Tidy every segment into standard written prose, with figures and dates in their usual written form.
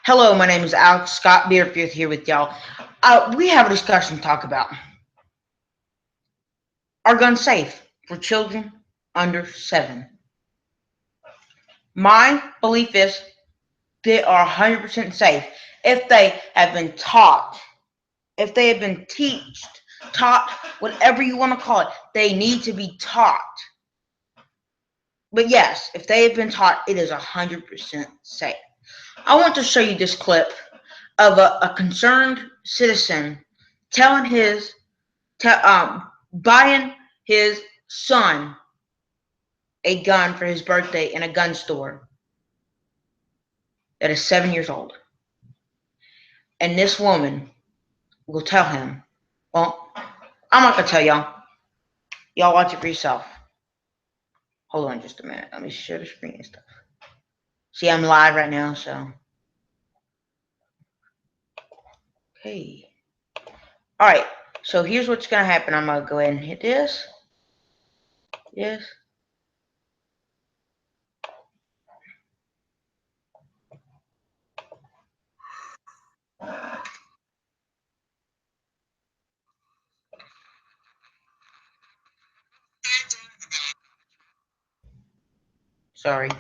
Hello, my name is Alex Scott Beerfield here with y'all. We have a discussion to talk about. Are guns safe for children under 7? My belief is they are 100% safe if they have been taught, if they have been taught, whatever you want to call it, they need to be taught. But yes, if they have been taught, it is 100% safe. I want to show you this clip of a concerned citizen telling buying his son a gun for his birthday in a gun store that is 7 years old. And this woman will tell him, well, I'm not going to tell y'all. Y'all watch it for yourself. Hold on just a minute. Let me share the screen and stuff. See, I'm live right now, so. Okay. Alright, so here's what's going to happen. I'm going to go ahead and hit this. Yes. Sorry.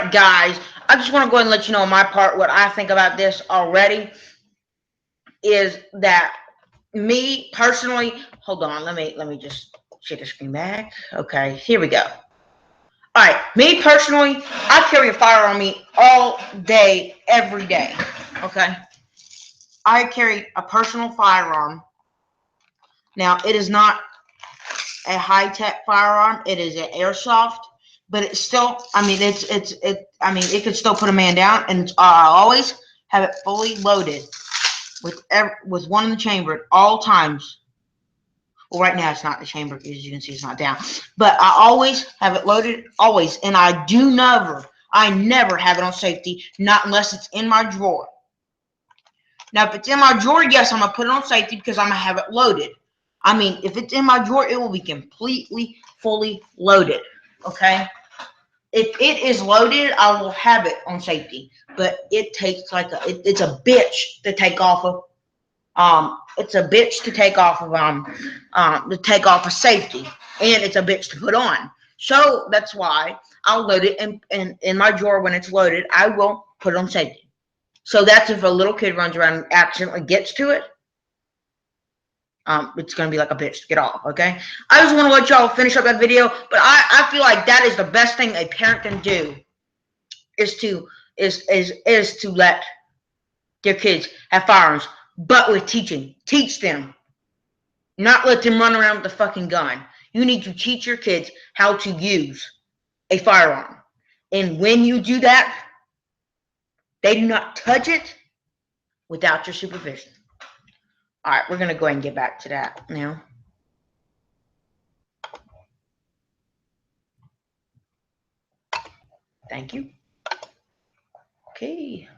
right, guys, I just want to go ahead and let you know on my part what I think about this already is that me personally, hold on, let me just shake the screen back. Okay, here we go. All right, me personally, I carry a firearm on me all day, every day. Okay, I carry a personal firearm. Now, it is not a high-tech firearm. It is an airsoft, but it's still. I mean, I mean, it could still put a man down, and I always have it fully loaded with one in the chamber at all times. Well, right now it's not in the chamber, as you can see, it's not down. But I always have it loaded, always, and I never have it on safety, not unless it's in my drawer. Now, if it's in my drawer, yes, I'm gonna put it on safety because I'm gonna have it loaded. I mean, if it's in my drawer, it will be completely, fully loaded. Okay. If it is loaded, I will have it on safety. But it takes like it's a bitch to take off of. It's a bitch to take off of safety, and it's a bitch to put on. So that's why I'll load it in my drawer. When it's loaded, I will put it on safety. So that's if a little kid runs around and accidentally gets to it. It's gonna be like a bitch to get off. Okay, I just want to let y'all finish up that video, but I feel like that is the best thing a parent can do is to let their kids have firearms, but with teaching. Teach them, not let them run around with a fucking gun. You need to teach your kids how to use a firearm, and when you do that, they do not touch it without your supervision. All right, we're gonna go ahead and get back to that now. Thank you. Okay.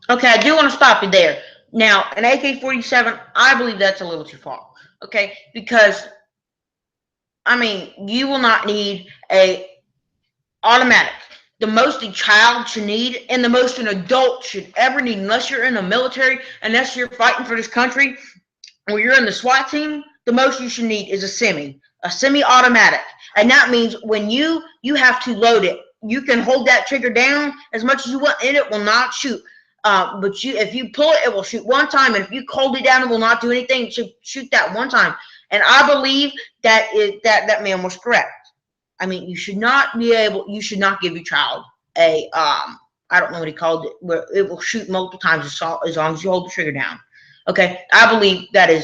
Okay, I do want to stop you there. Now, an AK-47, I believe that's a little too far. Okay, because I mean, you will not need a automatic. The most a child should need, and the most an adult should ever need, unless you're in the military, unless you're fighting for this country, or you're in the SWAT team, the most you should need is a semi-automatic. And that means when you have to load it, you can hold that trigger down as much as you want, and it will not shoot. But if you pull it, it will shoot one time, and if you hold it down, it will not do anything. It should shoot that one time. And I believe that that man was correct. I mean, you should not give your child a I don't know what he called it, where it will shoot multiple times as long as you hold the trigger down. Okay, I believe that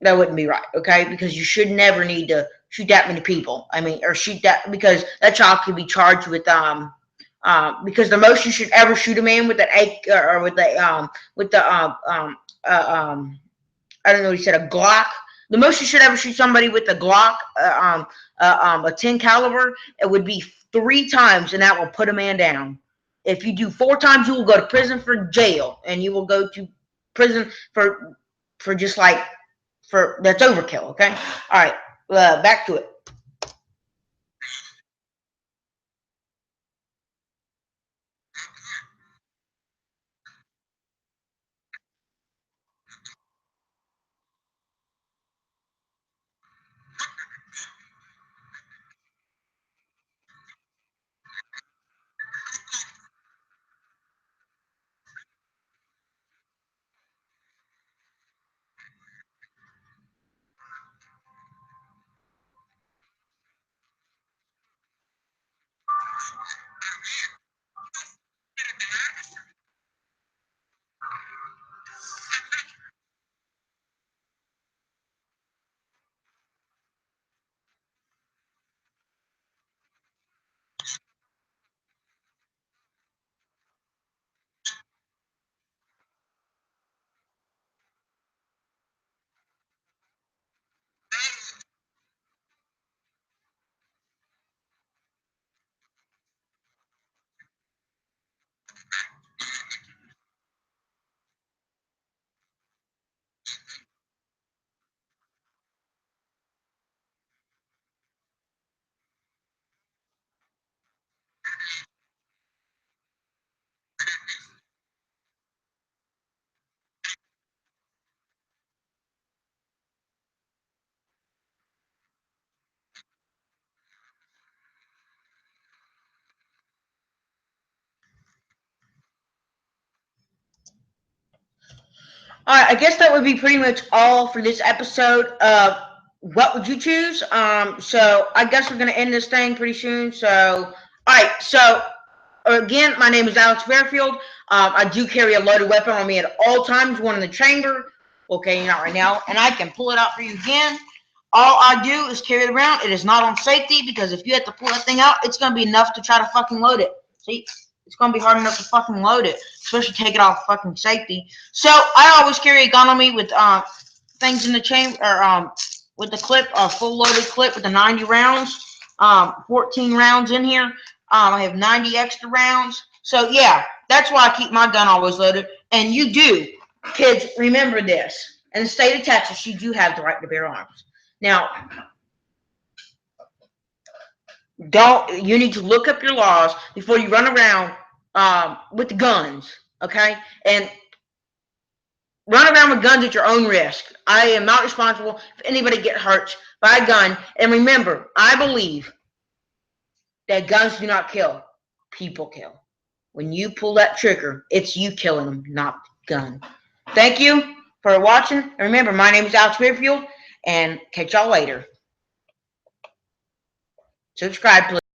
wouldn't be right. Okay, because you should never need to shoot that many people. I mean, or shoot that, because that child could be charged with because the most you should ever shoot a man with an AK, or with the I don't know what he said, a Glock. The most you should ever shoot somebody with a Glock, a 10 caliber, it would be 3 times, and that will put a man down. If you do 4 times, you will go to prison for jail, and you will go to prison for just like, for that's overkill. Okay, all right, back to it. All right, I guess that would be pretty much all for this episode of What Would You Choose? So I guess we're gonna end this thing pretty soon. So, all right. So again, my name is Alex Fairfield. I do carry a loaded weapon on me at all times. One in the chamber. Okay, not right now, and I can pull it out for you again. All I do is carry it around. It is not on safety, because if you have to pull that thing out, it's gonna be enough to try to fucking load it. See? It's gonna be hard enough to fucking load it, especially take it off fucking safety. So I always carry a gun on me with things in the chamber, or with the clip, a full loaded clip with the 90 rounds, 14 rounds in here. I have 90 extra rounds. So yeah, that's why I keep my gun always loaded. And you do, kids, remember this. In the state of Texas, you do have the right to bear arms. Now, you need to look up your laws before you run around with the guns, okay? And run around with guns at your own risk. I am not responsible if anybody get hurt by a gun. And remember, I believe that guns do not kill, people kill. When you pull that trigger, it's you killing them, not the gun. Thank you for watching. And remember, my name is Alex Fairfield, and catch y'all later. Subscribe, please.